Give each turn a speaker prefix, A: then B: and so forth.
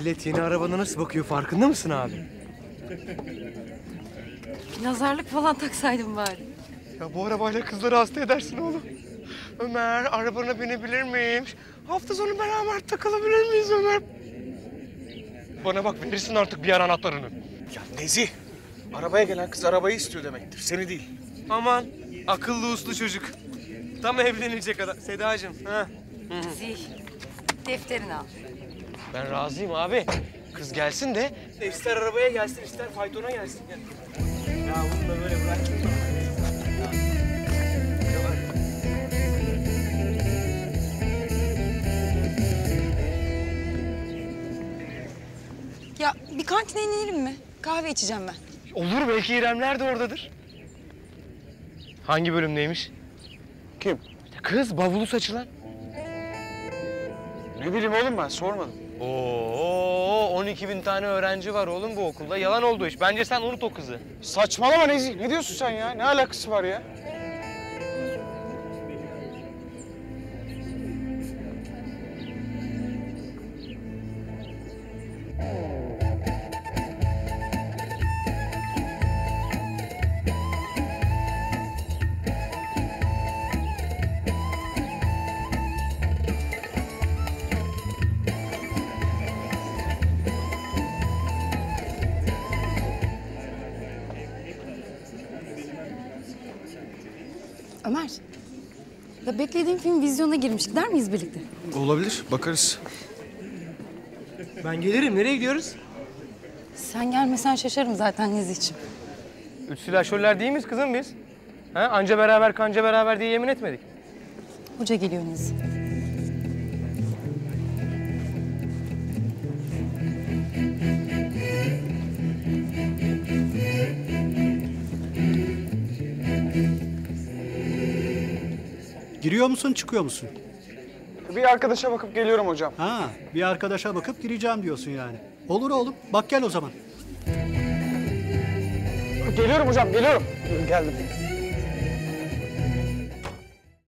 A: Millet yeni arabana nasıl bakıyor farkında mısın abi?
B: Nazarlık falan taksaydın bari.
A: Ya bu arabayla kızları hasta edersin oğlum. Ömer, arabana binebilir miyim? Hafta sonu beraber takılabilir miyiz Ömer? Bana bak, verirsin artık bir yer anahtarını.
C: Ya Nezih, arabaya gelen kız arabayı istiyor demektir, seni değil.
A: Aman, akıllı uslu çocuk. Tam evlenecek adam. Sedacığım, ha?
B: Zih, defterini al.
A: Ben razıyım abi. Kız gelsin de ister arabaya gelsin, ister faytona gelsin. Ya bunu da böyle bırak.
B: Ya bir kantine inelim mi? Kahve içeceğim ben.
A: Olur, belki İremler de oradadır. Hangi bölümdeymiş?
C: Kim?
A: Kız, bavulu saçılan.
C: Ne bileyim oğlum, ben sormadım.
A: Oo, 12.000 tane öğrenci var oğlum bu okulda. Yalan oldu iş. Bence sen unut o kızı.
C: Saçmalama Nezih, ne diyorsun sen ya? Ne alakası var ya?
B: Ömer, ya beklediğim film vizyona girmiş. Gider miyiz birlikte?
C: Olabilir, bakarız.
A: Ben gelirim. Nereye gidiyoruz?
B: Sen gelmesen şaşarım zaten Nezih'ciğim.
A: Üç silahşörler değil miyiz kızım biz? Ha? Anca beraber kanca beraber diye yemin etmedik.
B: Hoca geliyor Nezih.
D: Giriyor musun, çıkıyor musun?
C: Bir arkadaşa bakıp geliyorum hocam.
D: Ha, bir arkadaşa bakıp gireceğim diyorsun yani. Olur oğlum, bak gel o zaman.
C: Geliyorum hocam, geliyorum. Geldim.